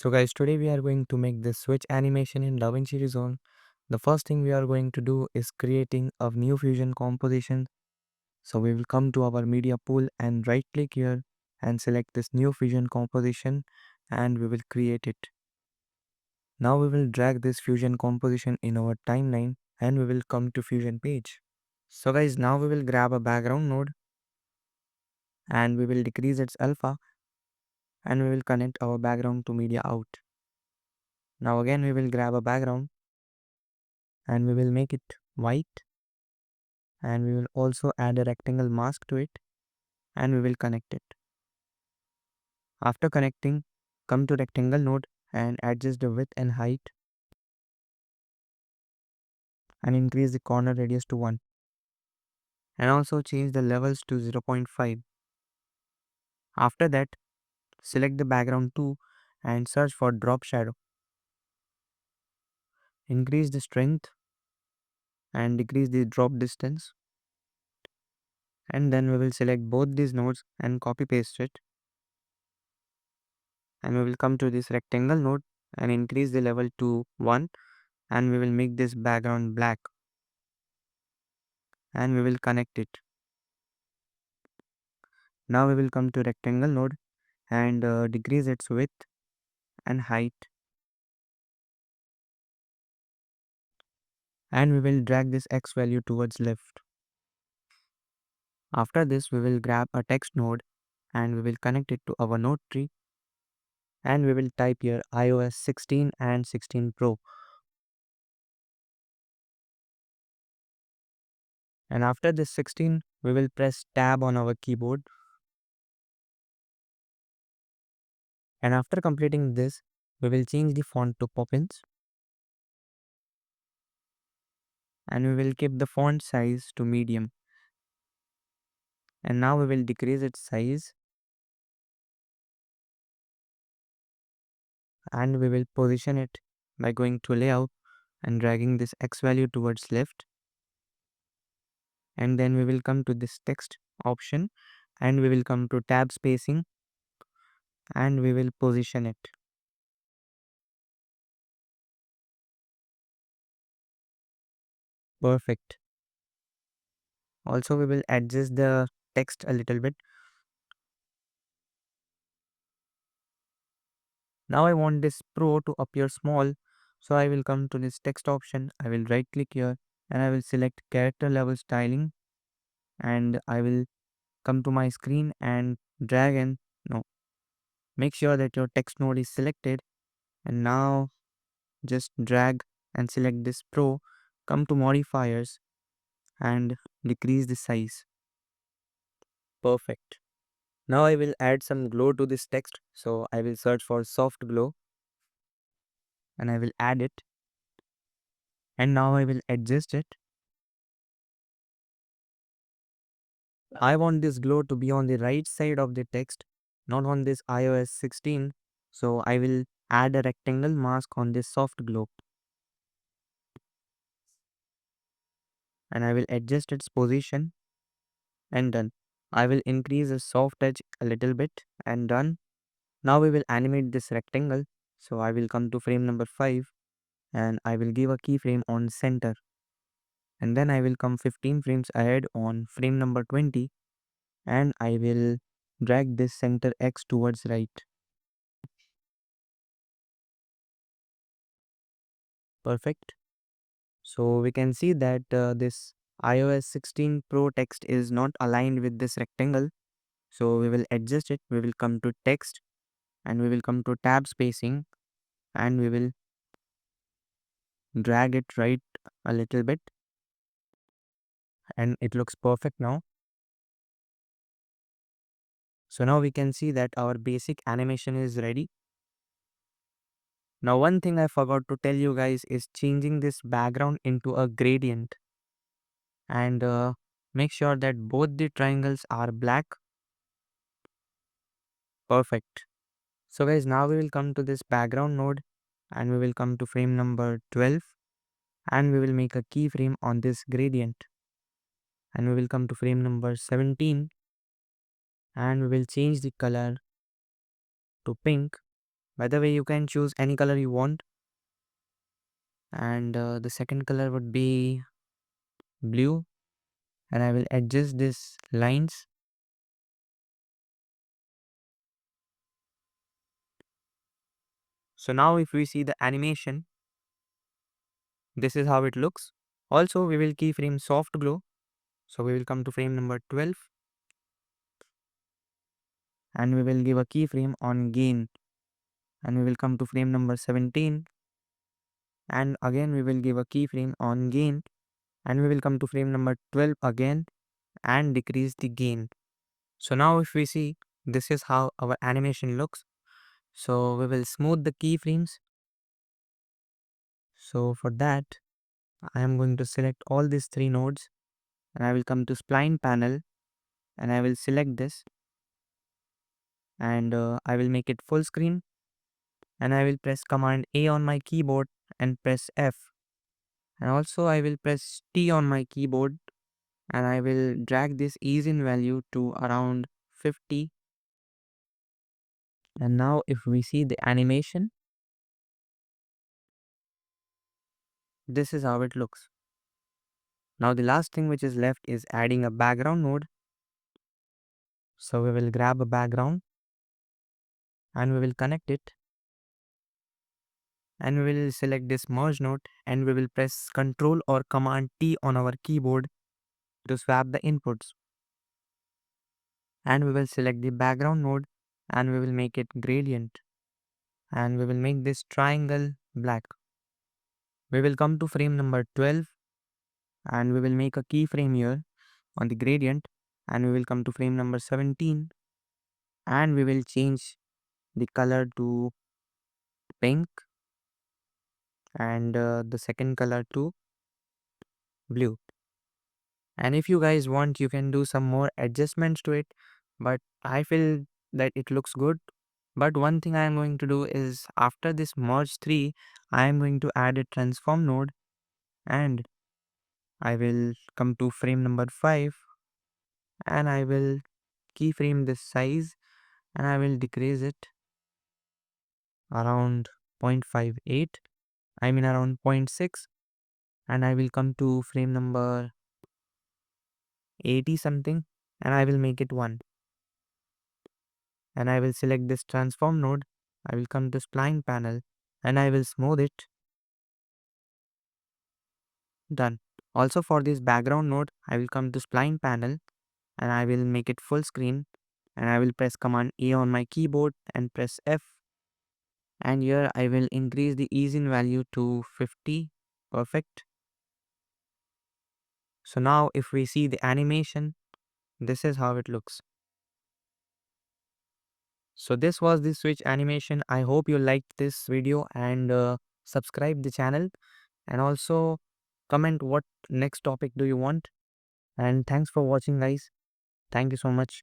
So guys, today we are going to make this switch animation in DaVinci Resolve. The first thing we are going to do is creating a new fusion composition. So we will come to our media pool and right click here and select this new fusion composition and we will create it. Now we will drag this fusion composition in our timeline and we will come to fusion page. So guys, now we will grab a background node and we will decrease its alpha and we will connect our background to media out. Now again we will grab a background and we will make it white and we will also add a rectangle mask to it and we will connect it. After connecting, come to rectangle node and adjust the width and height and increase the corner radius to 1 and also change the levels to 0.5. After that, select the background 2 and search for drop shadow. Increase the strength and decrease the drop distance, and then we will select both these nodes and copy paste it, and we will come to this rectangle node and increase the level to 1 and we will make this background black and we will connect it. Now we will come to rectangle node and decrease its width and height and we will drag this x value towards left. After this we will grab a text node and we will connect it to our node tree and we will type here iOS 16 and 16 Pro, and after this 16 we will press tab on our keyboard, and after completing this we will change the font to Poppins and we will keep the font size to medium, and now we will decrease its size and we will position it by going to layout and dragging this x value towards left, and then we will come to this text option and we will come to tab spacing and we will position it. Perfect. Also we will adjust the text a little bit. Now I want this pro to appear small, so I will come to this text option, I will right click here and I will select character level styling and I will come to my screen and drag and no, make sure that your text node is selected, and now just drag and select this pro, come to modifiers and decrease the size. Perfect. Now I will add some glow to this text, so I will search for soft glow and I will add it, and now I will adjust it. I want this glow to be on the right side of the text, not on this iOS 16, so I will add a rectangle mask on this soft glow and I will adjust its position and done. I will increase the soft edge a little bit and done. Now we will animate this rectangle, so I will come to frame number 5 and I will give a keyframe on center, and then I will come 15 frames ahead on frame number 20 and I will drag this center X towards right. Perfect. So we can see that this iOS 16 Pro text is not aligned with this rectangle. So we will adjust it. We will come to text and we will come to tab spacing and we will drag it right a little bit and it looks perfect now. So now we can see that our basic animation is ready. Now one thing I forgot to tell you guys is changing this background into a gradient, and make sure that both the triangles are black. Perfect. So guys, now we will come to this background node and we will come to frame number 12 and we will make a keyframe on this gradient, and we will come to frame number 17 and we will change the color to pink By the way, you can choose any color you want, and the second color would be blue, and I will adjust this lines. So now if we see the animation, this is how it looks. Also, we will keyframe soft glow. So we will come to frame number 12 and we will give a keyframe on gain, and we will come to frame number 17 and again we will give a keyframe on gain, and we will come to frame number 12 again and decrease the gain. So now if we see, this is how our animation looks. So we will smooth the keyframes. So for that, I am going to select all these three nodes and I will come to spline panel and I will select this, and I will make it full screen, and I will press command A on my keyboard and press F, and also I will press T on my keyboard and I will drag this ease in value to around 50. And now if we see the animation, this is how it looks. Now the last thing which is left is adding a background node. So we will grab a background and we will connect it, and we will select this merge node and we will press Ctrl or Command T on our keyboard to swap the inputs, and we will select the background node and we will make it gradient, and we will make this triangle black. We will come to frame number 12 and we will make a keyframe here on the gradient, and we will come to frame number 17 and we will change the color to pink, and the second color to blue. And if you guys want, you can do some more adjustments to it, but I feel that it looks good. But one thing I am going to do is, after this merge 3, I am going to add a transform node, and I will come to frame number 5 and I will keyframe this size and I will decrease it around 0.58, I mean around zero point 0.6, and I will come to frame number 80 something and I will make it 1, and I will select this transform node. I will come to spline panel and I will smooth it. Done. Also for this background node, I will come to spline panel and I will make it full screen, and I will press command A on my keyboard and press F, and here I will increase the ease in value to 50. Perfect. So now if we see the animation, this is how it looks. So this was the switch animation. I hope you liked this video, and subscribe the channel, and also comment what next topic do you want. And thanks for watching guys. Thank you so much.